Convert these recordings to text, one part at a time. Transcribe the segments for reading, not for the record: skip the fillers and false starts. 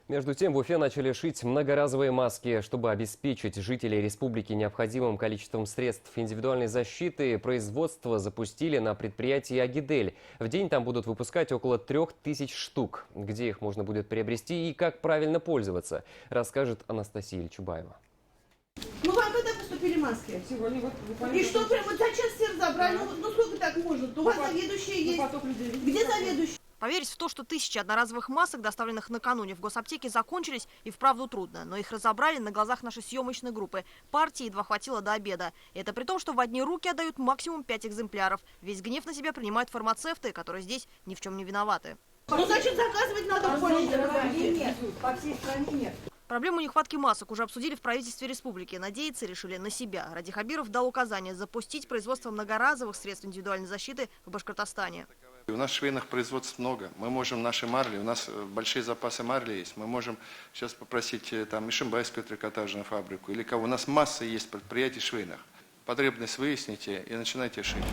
Между тем, в Уфе начали шить многоразовые маски. Чтобы обеспечить жителей республики необходимым количеством средств индивидуальной защиты, производство запустили на предприятии «Агидель». В день там будут выпускать около 3000 штук. Где их можно будет приобрести и как правильно пользоваться, расскажет Анастасия Чубаева. Ну, вам когда поступили маски? Сегодня вот И что, прям вот сейчас всех забрали? Ну, сколько так можно? У вас заведующие есть. Где заведующие? Поверить в то, что тысячи одноразовых масок, доставленных накануне в госаптеке, закончились, и вправду трудно. Но их разобрали на глазах нашей съемочной группы. Партии едва хватило до обеда. И это при том, что в одни руки отдают максимум 5 экземпляров. Весь гнев на себя принимают фармацевты, которые здесь ни в чем не виноваты. Ну, значит, заказывать надо больше. нет, по всей стране нет. Проблему нехватки масок уже обсудили в правительстве республики. Надеяться решили на себя. Ради Хабиров дал указание запустить производство многоразовых средств индивидуальной защиты в Башкортостане. У нас швейных производств много. Мы можем наши марли, у нас большие запасы марли есть. Мы можем сейчас попросить там Ишимбайскую трикотажную фабрику или кого. У нас масса есть предприятий швейных. Потребность выясните и начинайте шить.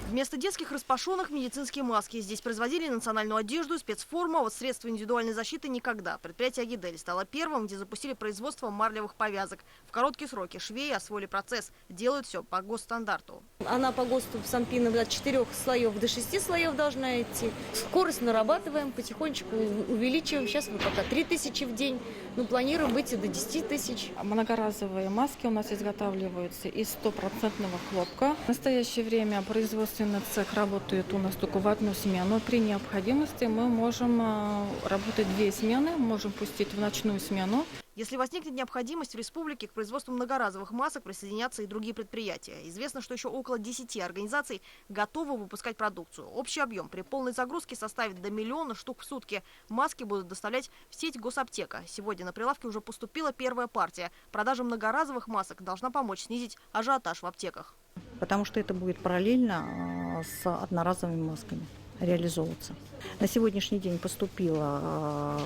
Вместо детских распашонок медицинские маски. Здесь производили национальную одежду, спецформу, а вот средства индивидуальной защиты никогда. Предприятие «Агидель» стало первым, где запустили производство марлевых повязок. В короткие сроки швеи освоили процесс. Делают все по госстандарту. Она по ГОСТу в Санпина от 4 слоев до 6 слоев должна идти. Скорость нарабатываем, потихонечку увеличиваем. Сейчас мы пока 3000 в день. Но планируем выйти до 10 тысяч. Многоразовые маски у нас изготавливаются из 100% хлопка. В настоящее время производственный цех работает у нас только в одну смену. При необходимости мы можем работать 2 смены, можем пустить в ночную смену. Если возникнет необходимость в республике, к производству многоразовых масок присоединятся и другие предприятия. Известно, что еще около 10 организаций готовы выпускать продукцию. Общий объем при полной загрузке составит до 1 миллиона штук в сутки. Маски будут доставлять в сеть госаптека. Сегодня на прилавке уже поступила первая партия. Продажа многоразовых масок должна помочь снизить ажиотаж в аптеках. Потому что это будет параллельно с одноразовыми масками реализовываться. На сегодняшний день поступило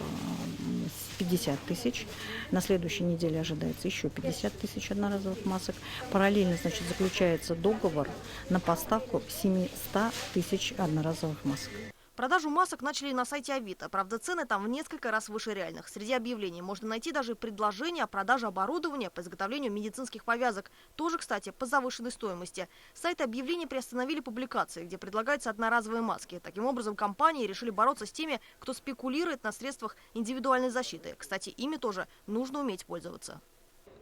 50 тысяч. На следующей неделе ожидается еще 50 тысяч одноразовых масок. Параллельно, значит, заключается договор на поставку 700 тысяч одноразовых масок. Продажу масок начали на сайте Авито. Правда, цены там в несколько раз выше реальных. Среди объявлений можно найти даже предложение о продаже оборудования по изготовлению медицинских повязок. Тоже, кстати, по завышенной стоимости. Сайты объявлений приостановили публикации, где предлагаются одноразовые маски. Таким образом, компании решили бороться с теми, кто спекулирует на средствах индивидуальной защиты. Кстати, ими тоже нужно уметь пользоваться.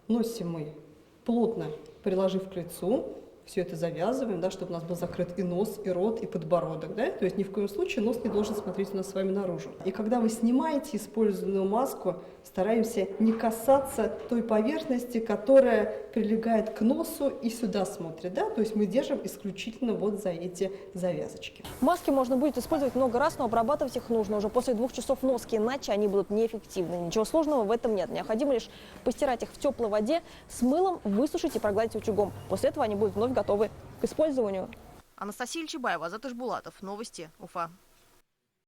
Носим мы плотно, приложив к лицу. Все это завязываем, да, чтобы у нас был закрыт и нос, и рот, и подбородок. Да? То есть ни в коем случае нос не должен смотреть у нас с вами наружу. И когда вы снимаете использованную маску, стараемся не касаться той поверхности, которая прилегает к носу и сюда смотрит. Да? То есть мы держим исключительно вот за эти завязочки. Маски можно будет использовать много раз, но обрабатывать их нужно уже после 2 часов носки, иначе они будут неэффективны. Ничего сложного в этом нет. Необходимо лишь постирать их в теплой воде с мылом, высушить и прогладить утюгом. После этого они будут вновь готовы к использованию. Анастасия Чубаева, Азат Ишбулатов. Новости Уфа.